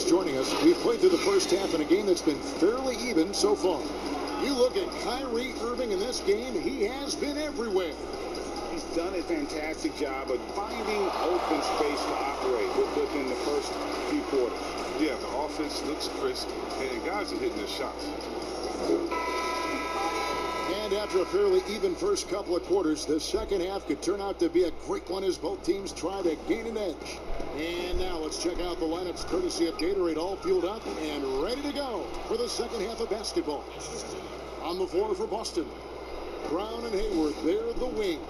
just joining us, we've played through the first half in a game that's been fairly even so far. You look at Kyrie Irving in this game, he has been everywhere. He's done a fantastic job of finding open space to operate within the first few quarters. Yeah, the offense looks crisp, and guys are hitting their shots. And after a fairly even first couple of quarters, the second half could turn out to be a great one as both teams try to gain an edge. And now let's check out the lineups courtesy of Gatorade, all fueled up and ready to go for the second half of basketball. On the floor for Boston, Brown and Hayward, they're the wing.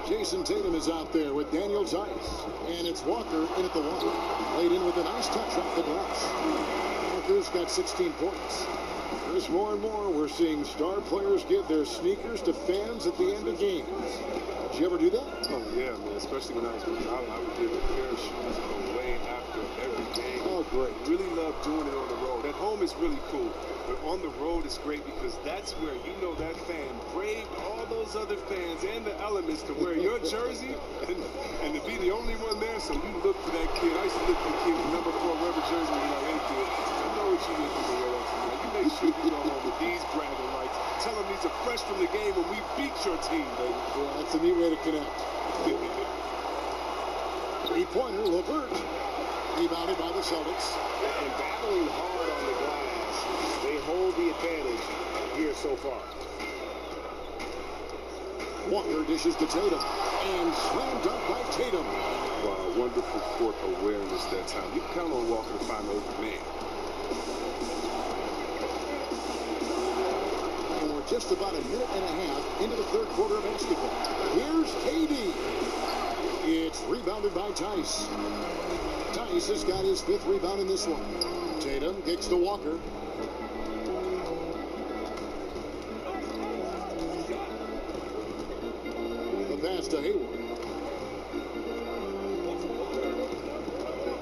Jason Tatum is out there with Daniel Tice. And it's Walker in at the one. Laid in with a nice touch off the glass. Walker's got 16 points. There's more and more we're seeing star players give their sneakers to fans at the end of games. Did you ever do that? Oh, yeah, man. Especially when I was with I would give a pair of shoes away after every game. Oh, great. Really love doing it on the road. At home is really cool. But on the road it's great because that's where you know that fan braved all those other fans and the elements to wear your jersey and to be the only one there. So you look for that kid. I used to look for the kid with number 4 rubber jersey and be like, hey, kid, I know what you look for the way tonight. You make sure you go home with these bragging rights. Tell them these are fresh from the game when we beat your team, baby. Yeah, that's a neat way to connect. Three-pointer, LeVert. Rebounded by the Celtics. And battling hard on the glass, they hold the advantage here so far. Walker dishes to Tatum. And slam dunk by Tatum. Wow, wonderful court awareness that time. You count on Walker to find the open man. And we're just about a minute and a half into the third quarter of basketball. Here's KD. It's rebounded by Tice. Tice has got his 5th rebound in this one. Tatum kicks to Walker. The pass to Hayward.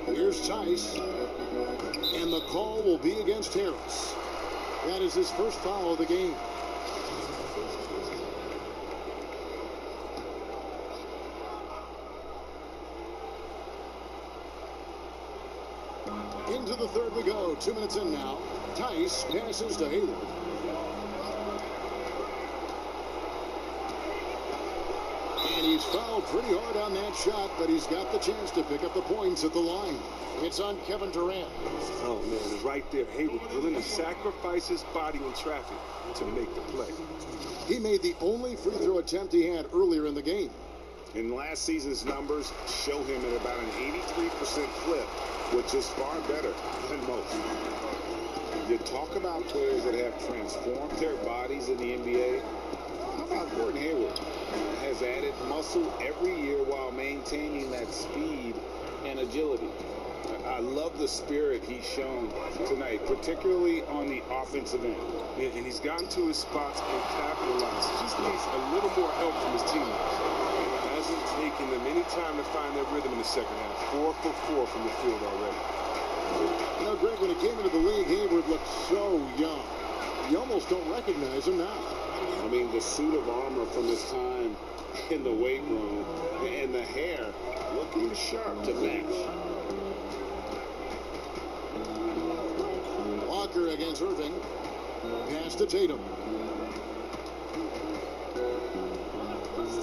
Here's Tice. And the call will be against Harris. That is his first foul of the game. Into the third we go. 2 minutes in now. Tice passes to Hayward. And he's fouled pretty hard on that shot, but he's got the chance to pick up the points at the line. It's on Kevin Durant. Oh, man, right there. Hayward willing to sacrifice his body in traffic to make the play. He made the only free throw attempt he had earlier in the game. And last season's numbers show him at about an 83% clip, which is far better than most. You talk about players that have transformed their bodies in the NBA. How about Gordon Hayward? Has added muscle every year while maintaining that speed and agility. I love the spirit he's shown tonight, particularly on the offensive end. Yeah, and he's gotten to his spots and capitalized. He just needs a little more help from his teammates. It hasn't taken them any time to find their rhythm in the second half. 4 for 4 from the field already. You know, Greg, when he came into the league, Hayward looked so young. You almost don't recognize him now. I mean, the suit of armor from his time in the weight room and the hair looking sharp to match. Walker against Irving. Pass to Tatum. This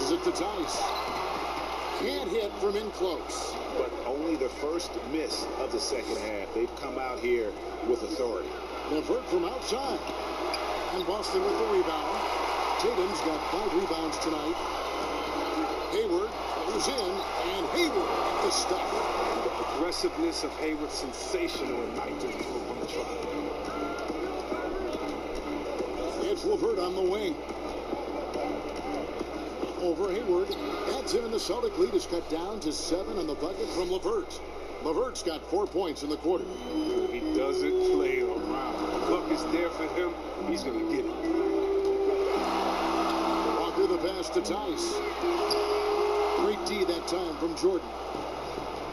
is it to Tice. Can't hit from in close. But only the first miss of the second half. They've come out here with authority. LeVert from outside. And Boston with the rebound. Tatum's got 5 rebounds tonight. Hayward goes in, and Hayward the stop. The aggressiveness of Hayward, sensational at night on the try. It's LeVert on the wing. Over Hayward. That's him, and the Celtic lead is cut down to 7 on the bucket from LeVert. LeVert's got 4 points in the quarter. He doesn't play around. The buck is there for him. He's going to get it. Walker the pass to Tice. Great D that time from Jordan.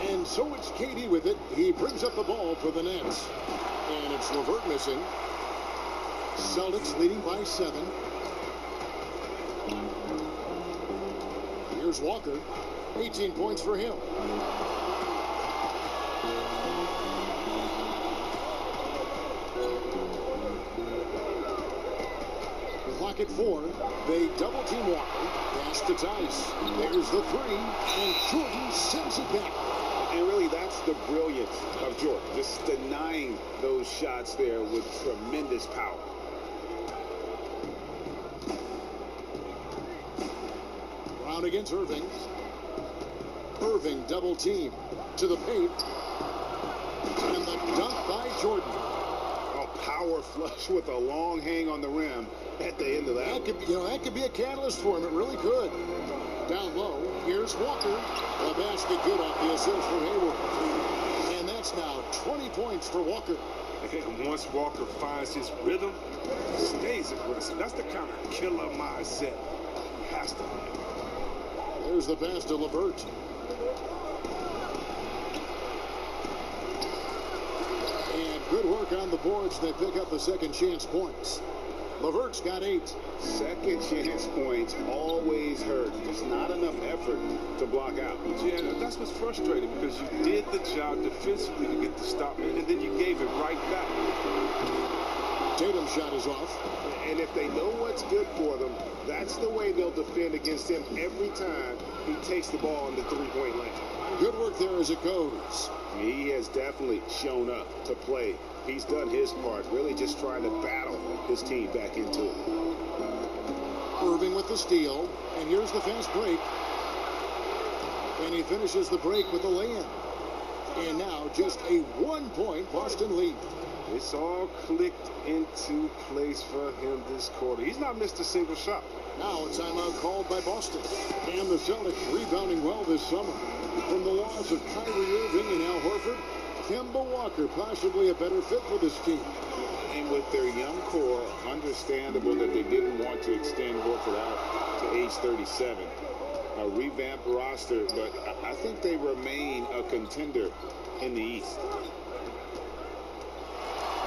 And so it's KD with it. He brings up the ball for the Nets. And it's LeVert missing. Celtics leading by 7. Here's Walker. 18 points for him. Clock at 4. They double team Walker. Pass to Tice. There's the 3. And Jordan sends it back. And really, that's the brilliance of Jordan. Just denying those shots there with tremendous power. Brown against Irving. Irving double team to the paint. And the dunk by Jordan. Oh, power flush with a long hang on the rim at the end of that. That could be a catalyst for him. It really could. Down low, here's Walker. The basket good off the assist from Hayward. And that's now 20 points for Walker. And once Walker finds his rhythm, he stays aggressive. That's the kind of killer mindset he has to have. There's the pass to LeVert. And good work on the boards. They pick up the second chance points. LeVert's got 8. Second chance points always hurt. Just not enough effort to block out. Yeah, that's what's frustrating because you did the job defensively to get the stop, and then you gave it right back. Tatum's shot is off. And if they know what's good for them, that's the way they'll defend against him every time he takes the ball in the three-point lane. Good work there as it goes. He has definitely shown up to play. He's done his part, really just trying to battle his team back into it. Irving with the steal, and here's the fast break. And he finishes the break with a lay-in. And now just a 1-point Boston lead. It's all clicked into place for him this quarter. He's not missed a single shot. Now a timeout called by Boston. And the Celtics rebounding well this summer. From the loss of Kyrie Irving and Al Horford, Kemba Walker possibly a better fit for this team. And with their young core, understandable that they didn't want to extend Horford out to age 37. A revamped roster, but I think they remain a contender in the East.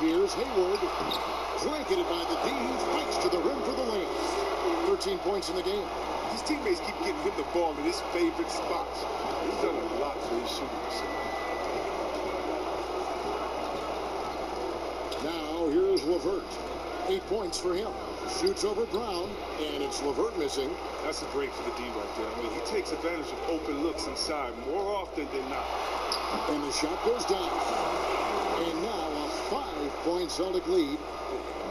Here's Hayward. Blanketed by the D. Fights to the rim for the win. 13 points in the game. His teammates keep getting him the ball in his favorite spots. He's done a lot for his shooters. Now here's LeVert. 8 points for him. Shoots over Brown, and it's LeVert missing. That's a break for the D right there. I mean, he takes advantage of open looks inside more often than not. And the shot goes down. And now a 5-point Celtic lead.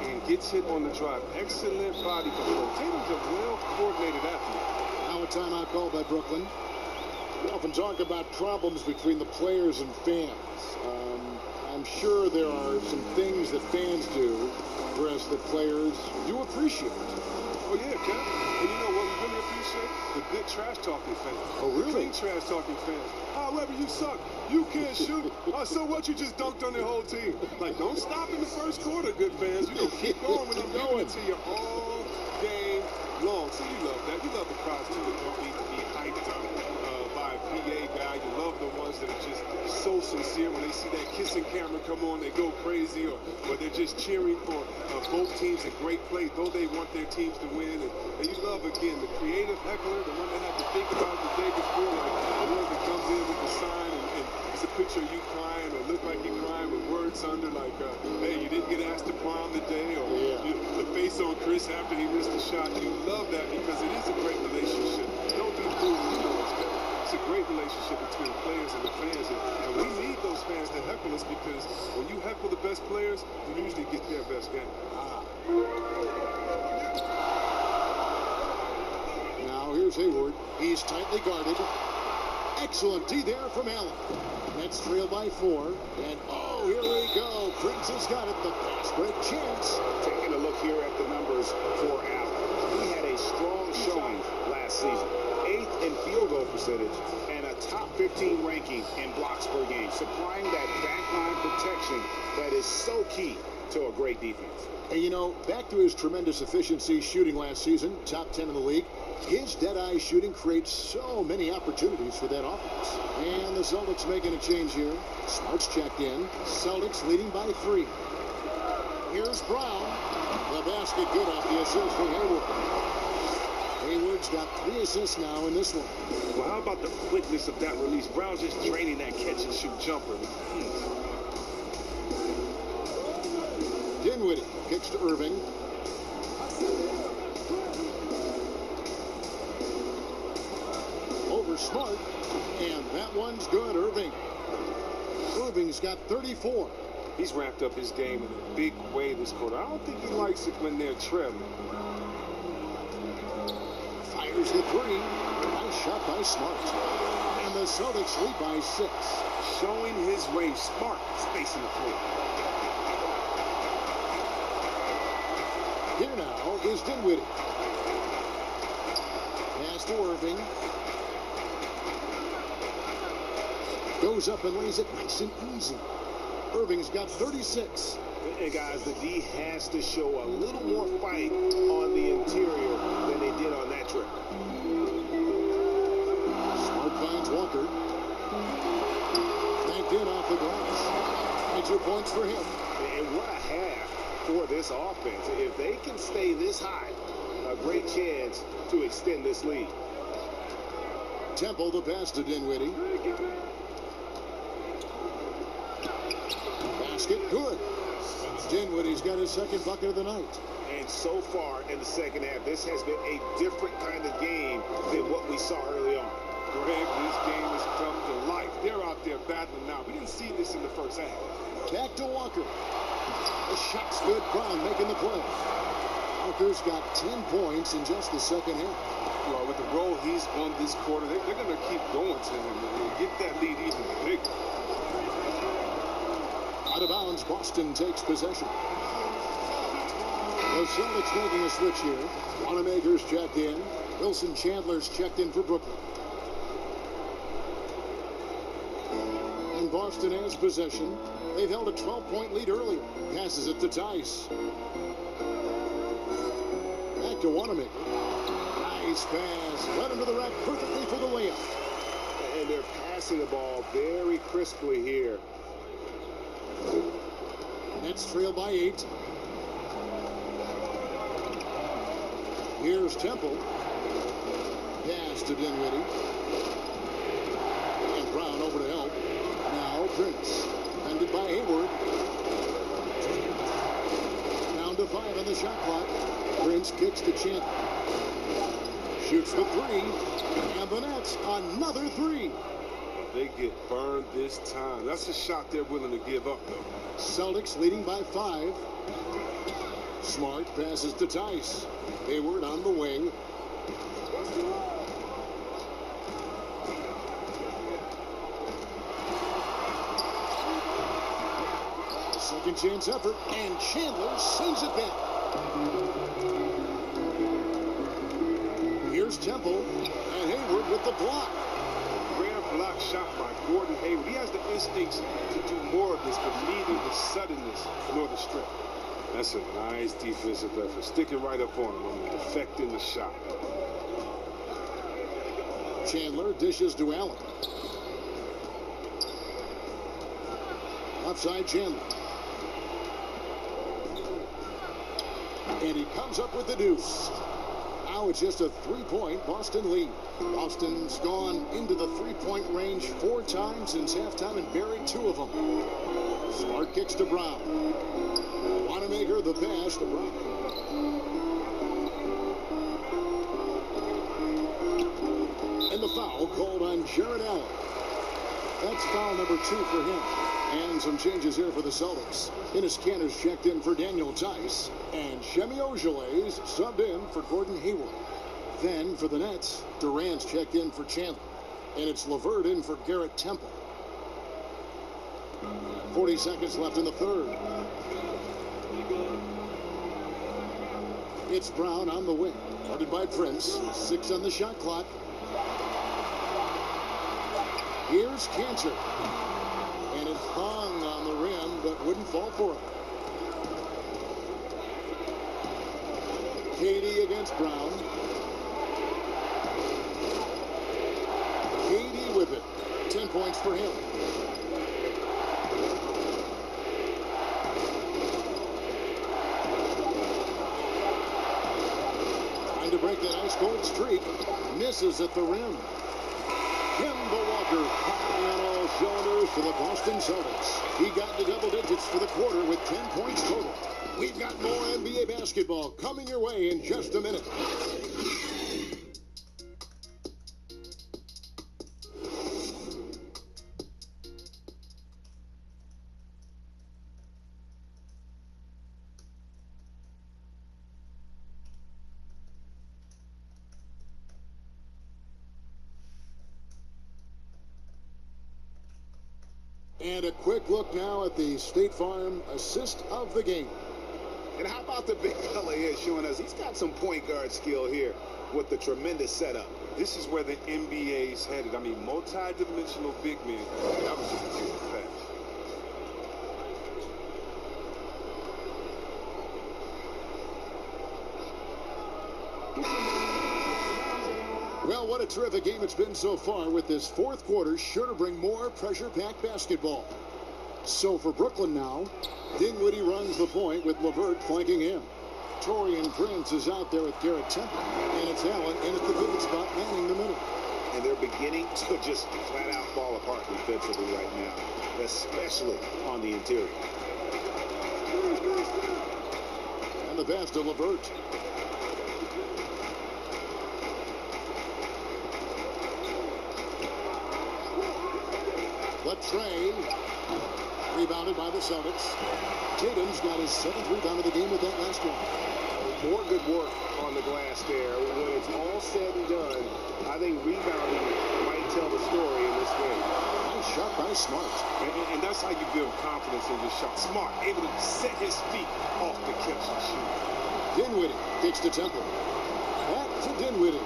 And gets hit on the drive. Excellent body control. Tatum's a well-coordinated athlete. Now a timeout called by Brooklyn. We often talk about problems between the players and fans. I'm sure there are some things that fans do, whereas the players do appreciate. Oh, yeah, Ken. And you know what we really appreciate? The good trash-talking fans. Oh, really? The clean trash-talking fans. However, you suck. You can't shoot. So what? You just dunked on the whole team. Like, don't stop in the first quarter, good fans. You know, keep going when I'm giving it to you all game long. So you love that. You love the crowds, too, that don't need to be hyped up by a PA guy. You love the ones that are just so sincere. When they see that kissing camera come on, they go crazy, or they're just cheering for both teams in great play, though they want their teams to win. And you love, again, the creative heckler, the one that had to think about it the day before, like the one that comes in with the sign and it's a picture of you crying, or look like you crying with words under, like, hey, you didn't get asked to prom today, or the face on Chris after he missed the shot. You love that because it is a great relationship. Don't be fooled, you know it's good. It's a great relationship between the players and the fans, and we need those fans to heckle us because when you heckle the best players, you usually get their best game. Now here's Hayward. He's tightly guarded. Excellent D there from Allen. Nets trail by 4. And oh, here we go. Prince has got it. The fast break chance. Taking a look here at the numbers for Allen. He had a strong showing last season. 8th in field goal percentage and a top 15 ranking in blocks per game, supplying that backline protection that is so key to a great defense. And you know, back to his tremendous efficiency shooting last season, top 10 in the league, his dead-eye shooting creates so many opportunities for that offense. And the Celtics making a change here. Smart's checked in. Celtics leading by 3. Here's Brown. The basket good off the assist from Hayward. Hayward's got 3 assists now in this one. Well, how about the quickness of that release? Brown's just draining that catch-and-shoot jumper. Dinwiddie kicks to Irving. Over Smart, and that one's good. Irving's got 34. He's ramped up his game in a big way this quarter. I don't think he likes it when they're trailing. Fires the 3. Nice shot by Smart. And the Celtics lead by 6. Showing his range. Smart spacing the floor. Here now is Dinwiddie. Pass to Irving. Goes up and lays it nice and easy. Irving's got 36. And guys, the D has to show a little more fight on the interior than they did on that trip. Smart finds Walker. Banked in off the glass. 22 points for him. And what a half for this offense. If they can stay this high, a great chance to extend this lead. Temple the pass to Dinwiddie. Basket good. Dinwiddie's got his second bucket of the night. And so far in the second half, this has been a different kind of game than what we saw early on. Greg, this game has come to life. They're out there battling now. We didn't see this in the first half. Back to Walker. The shot's good. Brown making the play. Walker's got 10 points in just the second half. Well, with the role he's on this quarter, they're going to keep going to him and get that lead even bigger. Out of bounds, Boston takes possession. The Celtics making a switch here. Wanamaker's checked in. Wilson Chandler's checked in for Brooklyn. And Boston has possession. They've held a 12-point lead earlier. Passes it to Tice. Back to Wanamaker. Nice pass. Led him to the rack perfectly for the layup. And they're passing the ball very crisply here. Nets trail by 8. Here's Temple. Pass to Dinwiddie. And Brown over to help. Now Prince. Defended by Hayward. Down to 5 on the shot clock. Prince kicks to Chandler. Shoots the 3. And the Nets another 3. They get burned this time. That's a shot they're willing to give up, though. Celtics leading by 5. Smart passes to Tice. Hayward on the wing. Second chance effort, and Chandler sends it back. Here's Temple, and Hayward with the block. Rare block shot by Gordon Hayward. He has the instincts to do more of this, but neither the suddenness nor the strength. That's a nice defensive effort. Sticking right up on him and defecting the shot. Chandler dishes to Allen. Outside Chandler. And he comes up with the deuce. Now it's just a 3-point Boston lead. Boston's gone into the 3-point range 4 times since halftime and buried 2 of them. Smart kicks to Brown. Wanamaker the pass to Brown. And the foul called on Jared Allen. That's foul number 2 for him. And some changes here for the Celtics. Enes Kanter's checked in for Daniel Tice. And Shemi Ojeley's subbed in for Gordon Hayward. Then for the Nets, Durant's checked in for Chandler. And it's LeVert in for Garrett Temple. 40 seconds left in the third. It's Brown on the wing. Guarded by Prince. 6 on the shot clock. Here's Kanter. And it hung on the rim, but wouldn't fall for him. KD against Brown. KD with it. 10 points for him. Trying to break that ice gold streak. Misses at the rim. Kemba Walker firing on all cylinders for the Boston Celtics. He got into double digits for the quarter with 10 points total. We've got more NBA basketball coming your way in just a minute. And a quick look now at the State Farm assist of the game. And how about the big fella here showing us he's got some point guard skill here with the tremendous setup. This is where the NBA's headed. I mean, multi-dimensional big men. That was just a huge effect. Well, what a terrific game it's been so far, with this fourth quarter sure to bring more pressure-packed basketball. So for Brooklyn now, Dinwiddie runs the point with LeVert flanking him. Taurean Prince is out there with Garrett Temple, and it's Allen in at the pivot spot, manning the middle. And they're beginning to just flat-out fall apart defensively right now, especially on the interior. And the pass to LeVert. Trey, rebounded by the Celtics. Tatum's got his 7th rebound of the game with that last one. More good work on the glass there. When it's all said and done, I think rebounding might tell the story in this game. Nice shot by Smart. And that's how you build confidence in your shot. Smart, able to set his feet off the catch and shoot. Dinwiddie kicks to Temple. Back to Dinwiddie.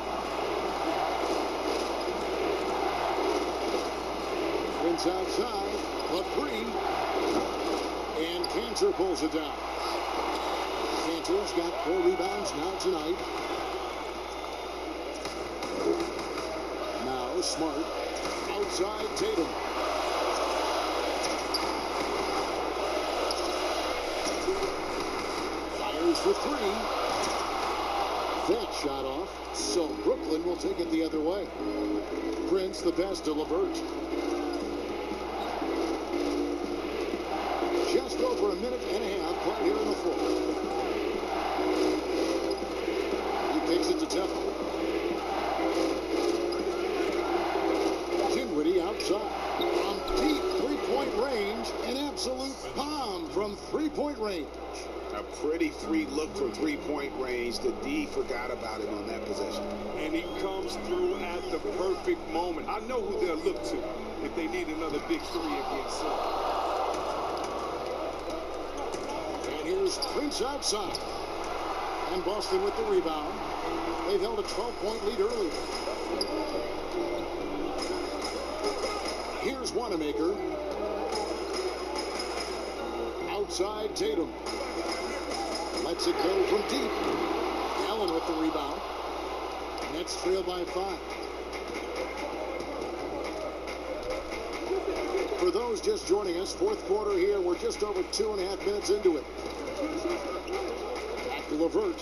Prince outside, but free. And Cantor pulls it down. Cantor's got 4 rebounds now tonight. Now Smart. Outside Tatum. Fires for 3. That shot off. So Brooklyn will take it the other way. Prince the pass to LeVert. Just over a minute and a half right here in the fourth. He takes it to Temple. Dinwiddie outside. From deep three-point range, an absolute bomb from three-point range. A pretty free look from three-point range. The D forgot about it on that possession. And he comes through at the perfect moment. I know who they'll look to if they need another big three against him. Here's Prince outside. And Boston with the rebound. They've held a 12-point lead earlier. Here's Wanamaker. Outside Tatum. Lets it go from deep. Allen with the rebound. Nets trail by 5. For those just joining us, fourth quarter here. We're just over 2.5 minutes into it. Back to LeVert.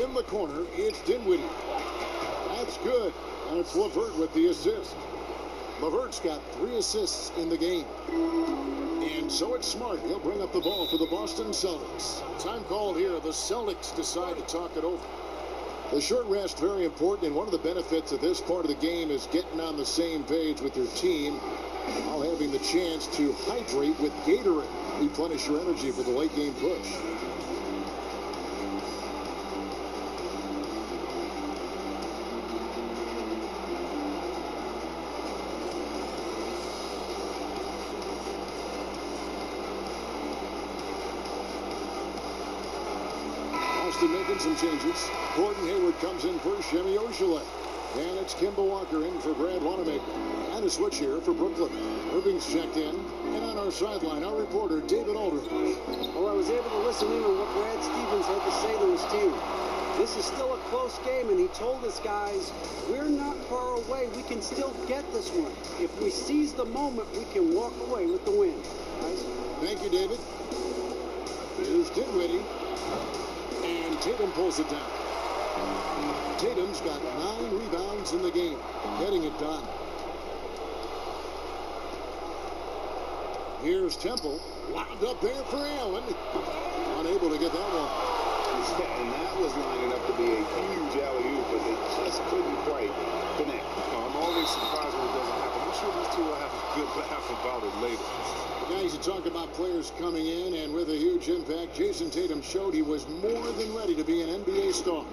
In the corner, it's Dinwiddie. That's good. And it's LeVert with the assist. LeVert's got 3 assists in the game. And so it's Smart. He'll bring up the ball for the Boston Celtics. Time called here. The Celtics decide to talk it over. The short rest, very important, and one of the benefits of this part of the game is getting on the same page with your team while having the chance to hydrate with Gatorade. Replenish your energy for the late game push. Making some changes. Gordon Hayward comes in for Shemi Oshale. And it's Kemba Walker in for Brad Wanamaker. And a switch here for Brooklyn. Irving's checked in. And on our sideline, our reporter, David Aldridge. Well, I was able to listen in on what Brad Stevens had to say to his team. This is still a close game, and he told us guys, we're not far away. We can still get this one. If we seize the moment, we can walk away with the win. Guys? Thank you, David. Here's Dinwiddie. Tatum pulls it down. Tatum's got 9 rebounds in the game, getting it done. Here's Temple, lobbed up there for Allen. Unable to get that one. And that was lining up to be a huge alley-oop, but they just couldn't quite connect. I'm always surprised when it doesn't happen. I'm sure these two will have a good laugh about it later. Guys, you talk about players coming in, and with a huge impact, Jason Tatum showed he was more than ready to be an NBA star.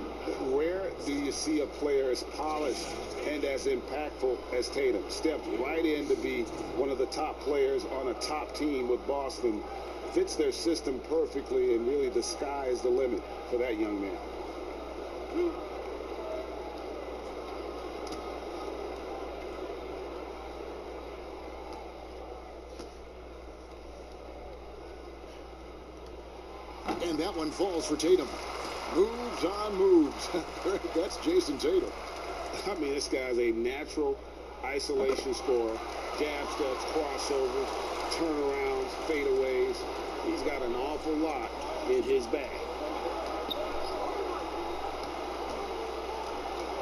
Rare do you see a player as polished and as impactful as Tatum. Stepped right in to be one of the top players on a top team with Boston. Fits their system perfectly, and really the sky is the limit for that young man. And that one falls for Tatum. Moves on moves. That's Jason Tatum. I mean, this guy's a natural isolation scorer. Jab steps, crossovers, turnarounds, fadeaways. He's got an awful lot in his bag.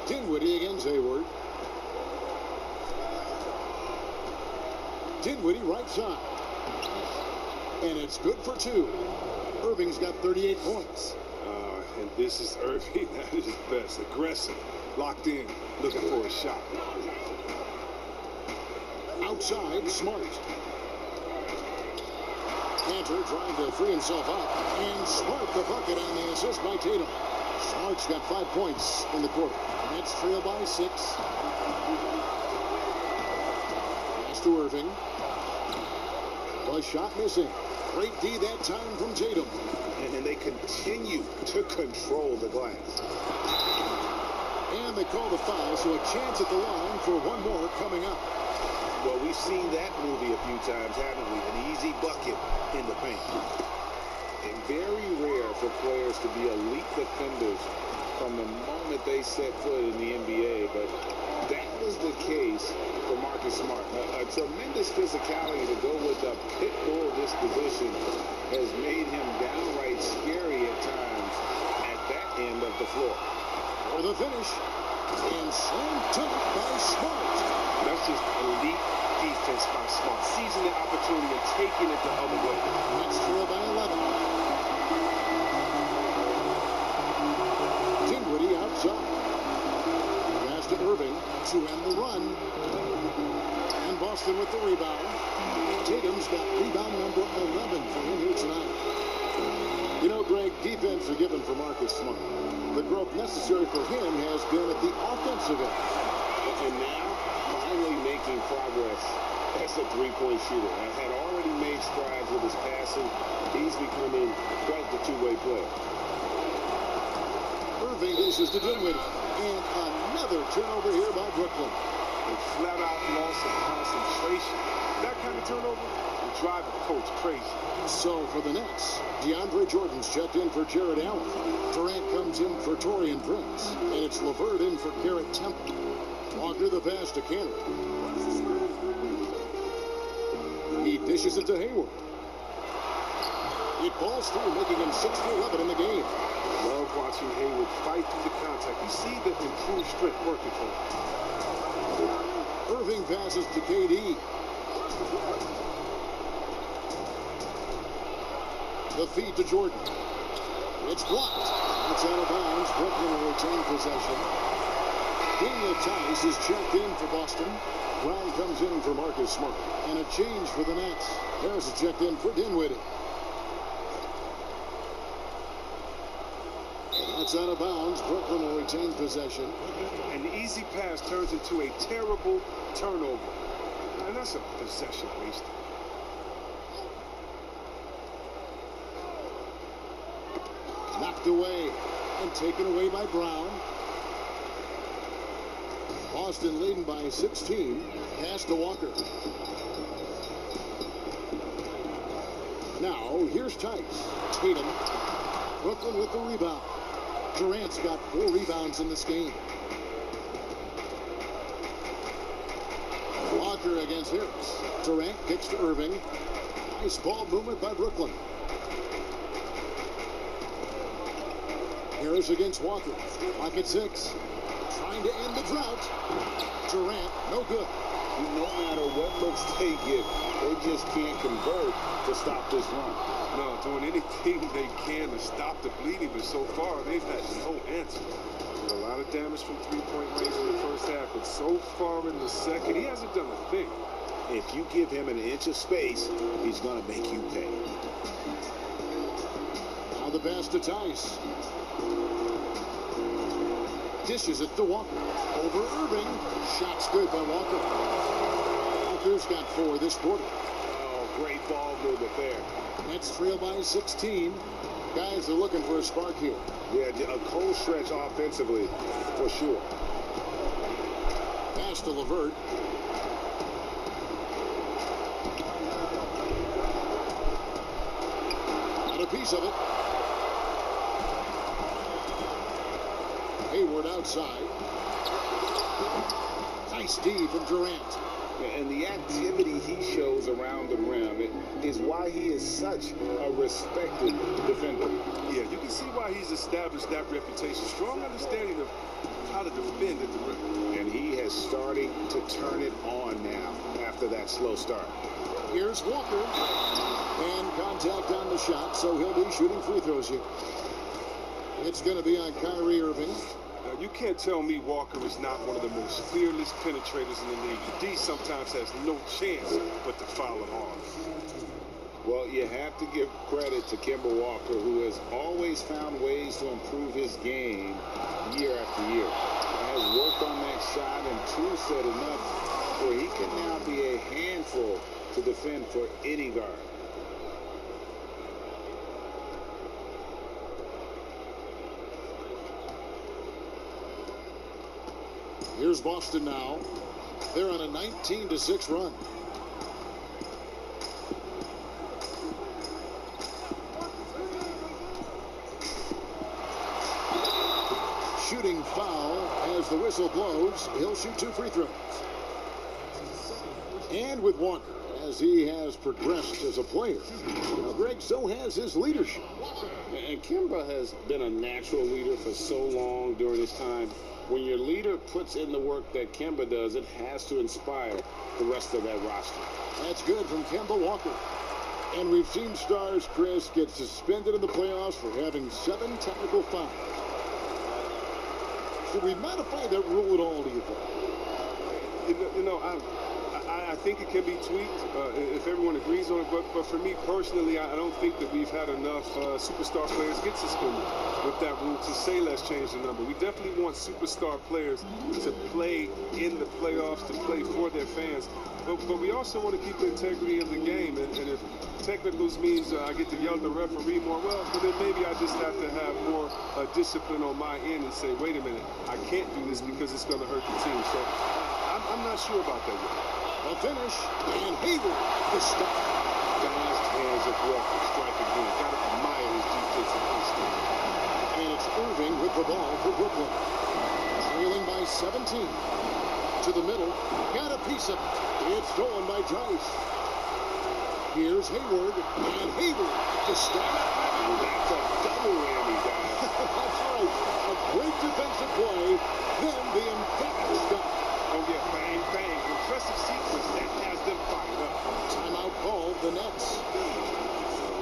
Dinwiddie against Hayward. Dinwiddie right side. And it's good for 2. Irving's got 38 points. And this is Irving at his best. Aggressive, locked in, looking for a shot. Outside, Smart. Cantor trying to free himself up. And Smart the bucket on the assist by Tatum. Smart's got 5 points in the quarter. Nets trail by 6. Pass to Irving. The shot missing. Great D that time from Tatum. And they continue to control the glass. And they call the foul, so a chance at the line for one more coming up. Well, we've seen that movie a few times, haven't we? An easy bucket in the paint. And very rare for players to be elite defenders from the moment they set foot in the NBA, but that was the case for Marcus Smart. A tremendous physicality to go with a pit bull disposition has made him downright scary at times at that end of the floor. For the finish, and slam dunk by Smart. That's just elite defense by Smart. Seizing the opportunity and taking it the other way. Nets trail by 11. Dinwiddie outside. Pass to Irving to end the run. And Boston with the rebound. Tatum's got rebound number 11 for him here tonight. You know, Greg, defense forgiven for Marcus Smart. The growth necessary for him has been at the offensive end. And now, finally making progress as a three-point shooter. Had already made strides with his passing. He's becoming quite the two-way player. Irving dishes to Dinwiddie. And another turnover here by Brooklyn. A flat-out loss of concentration. That kind of turnover will drive a coach crazy. So for the Nets, DeAndre Jordan's checked in for Jared Allen. Durant comes in for Taurean Prince. And it's LeVert in for Garrett Temple. Walker the pass to Cantor. He dishes it to Hayward. It falls through, making him 6 for 11 in the game. Love watching Hayward fight through the contact. You see the improved strength working for him. Irving passes to KD. The feed to Jordan. It's blocked. It's out of bounds. Brooklyn will retain possession. Daniel Tice is checked in for Boston. Brown comes in for Marcus Smart. And a change for the Nets. Harris is checked in for Dinwiddie. That's out of bounds. Brooklyn will retain possession. An easy pass turns into a terrible turnover. And that's a possession wasted. Knocked away and taken away by Brown. Boston leading by 16. Pass to Walker. Now, here's Tice. Tatum. Brooklyn with the rebound. Durant's got 4 rebounds in this game. Walker against Harris. Durant kicks to Irving. Nice ball movement by Brooklyn. Harris against Walker. Lock at 6. Trying to end the drought. Durant, no good. No matter what looks they get, they just can't convert to stop this run. No, doing anything they can to stop the bleeding, but so far they've had no answer. A lot of damage from three-point range in the first half, but so far in the second, he hasn't done a thing. If you give him an inch of space, he's going to make you pay. Now the pass to Tice. Dishes it to Walker. Over Irving. Shot's good by Walker. Walker's got 4 this quarter. Oh, great ball movement there. Nets trail by 16. Guys are looking for a spark here. Yeah, a cold stretch offensively, for sure. Pass to LeVert. Got a piece of it. Hayward outside. Nice D from Durant. And the activity he shows around the rim is why he is such a respected defender. Yeah, you can see why he's established that reputation. Strong understanding of how to defend at the rim. And he has started to turn it on now after that slow start. Here's Walker. And contact on the shot, so he'll be shooting free throws here. It's going to be on Kyrie Irving. Now, you can't tell me Walker is not one of the most fearless penetrators in the league. D sometimes has no chance but to foul it hard. Well, you have to give credit to Kemba Walker, who has always found ways to improve his game year after year. Has worked on that shot and true set enough where he can now be a handful to defend for any guard. Here's Boston now. They're on a 19-6 run. Shooting foul as the whistle blows. He'll shoot 2 free throws. And with Walker, as he has progressed as a player. Now, Greg, so has his leadership. And Kemba has been a natural leader for so long during his time. When your leader puts in the work that Kemba does, it has to inspire the rest of that roster. That's good from Kemba Walker. And we've seen stars, Chris, get suspended in the playoffs for having 7 technical fouls. Should we modify that rule at all, do you think? You know, I think it can be tweaked if everyone agrees on it. But for me personally, I don't think that we've had enough superstar players get suspended with that rule to say let's change the number. We definitely want superstar players to play in the playoffs, to play for their fans. But we also want to keep the integrity of the game. And if technicals means I get to yell at the referee more, well, then maybe I just have to have more discipline on my end and say, wait a minute, I can't do this because it's going to hurt the team. So I'm not sure about that yet. A finish, and Hayward, the stop. Guys' hands of Walker, strike again. Got to admire his defensive instinct. And it's Irving with the ball for Brooklyn. Trailing by 17. To the middle, got a piece of it. It's stolen by Tice. Here's Hayward, and Hayward to stop. That's a double whammy, guys. That's right. A great defensive play, then the emphatic stop. Oh, yeah, bang, bang. Impressive sequence. That has them fired up. Timeout called the Nets.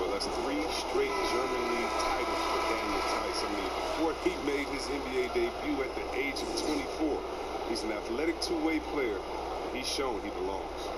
Well, that's 3 straight German League titles for Daniel Tice. I mean, before he made his NBA debut at the age of 24, he's an athletic two-way player. He's shown he belongs.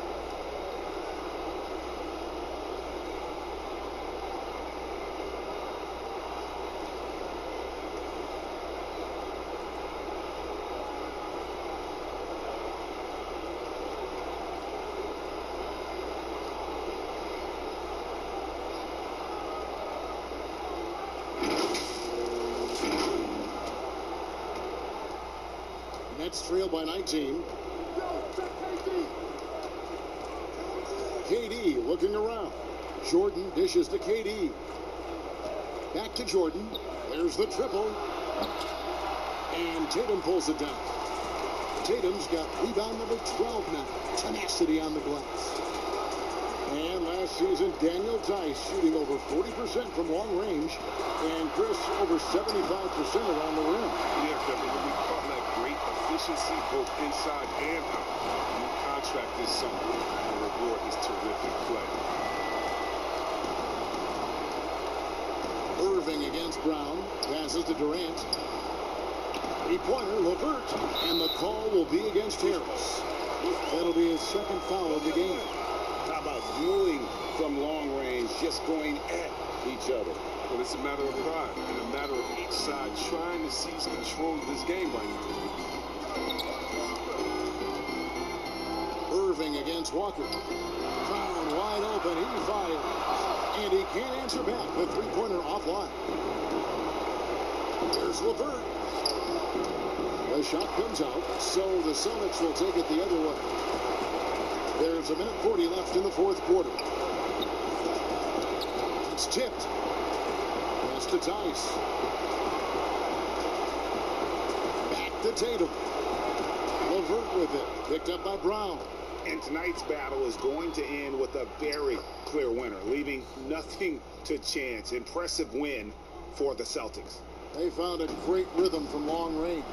Nets trail by 19. KD looking around. Jordan dishes to KD. Back to Jordan. There's the triple. And Tatum pulls it down. Tatum's got rebound number 12 now. Tenacity on the glass. And last season, Daniel Tice shooting over 40% from long range, and Chris over 75% around the rim. Yeah, Kevin, we call that great efficiency both inside and out. When you contract this summer, the reward is terrific play. Irving against Brown, passes to Durant. Three-pointer, LeVert, and the call will be against Harris. That'll be his second foul of the game. How about dueling from long range, just going at each other? Well, it's a matter of pride and a matter of each side trying to seize control of this game right now. Irving against Walker. Found wide open, he fires. And he can't answer back. The three-pointer offline. There's LeVert. The shot comes out, so the Celtics will take it the other way. There's 1:40 left in the fourth quarter. It's tipped. Pass to Tice. Back to Tatum. LeVert with it. Picked up by Brown. And tonight's battle is going to end with a very clear winner, leaving nothing to chance. Impressive win for the Celtics. They found a great rhythm from long range.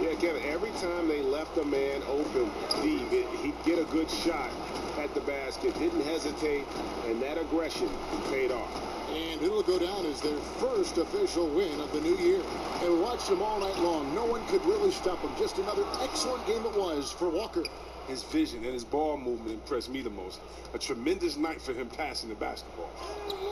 Yeah, Kevin, every time they left a man open deep, he'd get a good shot at the basket. Didn't hesitate, and that aggression paid off. And it'll go down as their first official win of the new year. And we watched them all night long. No one could really stop them. Just another excellent game it was for Walker. His vision and his ball movement impressed me the most. A tremendous night for him passing the basketball.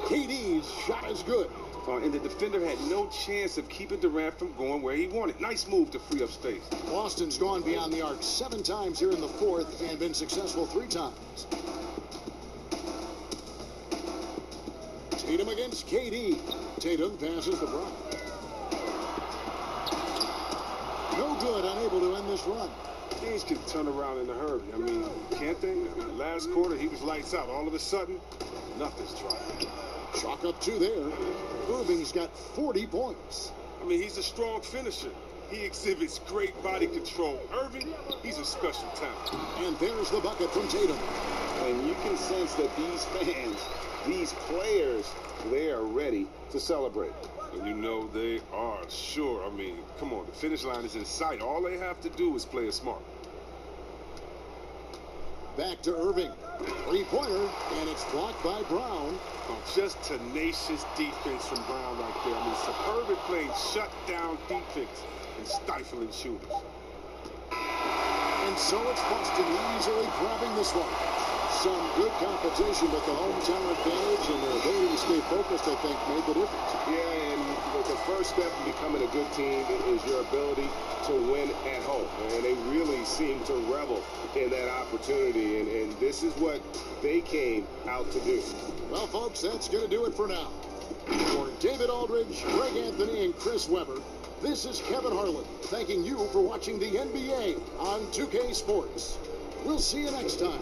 KD's shot is good. And the defender had no chance of keeping Durant from going where he wanted. Nice move to free up space. Boston's gone beyond the arc 7 times here in the fourth and been successful 3 times. Tatum against KD. Tatum passes to Brown. No good, unable to end this run. Things can turn around in a hurry. I mean, can't they? I mean, last quarter, he was lights out. All of a sudden, nothing's dropping. Chalk up 2 there. Irving's got 40 points. I mean, he's a strong finisher. He exhibits great body control. Irving, he's a special talent. And there's the bucket from Tatum. And you can sense that these fans, these players, they are ready to celebrate. And you know they are, sure. I mean, come on, the finish line is in sight. All they have to do is play it smart. Back to Irving. Three-pointer, and it's blocked by Brown. Oh, just tenacious defense from Brown right there. I mean, superb at playing shut-down defense and stifling shooters. And so it's Boston easily grabbing this one. Some good competition, but the hometown advantage and their ability to stay focused, I think, made the difference. Yeah, and the first step in becoming a good team is your ability to win at home. And they really seem to revel in that opportunity. And this is what they came out to do. Well, folks, that's going to do it for now. For David Aldridge, Greg Anthony, and Chris Webber, this is Kevin Harlan thanking you for watching the NBA on 2K Sports. We'll see you next time.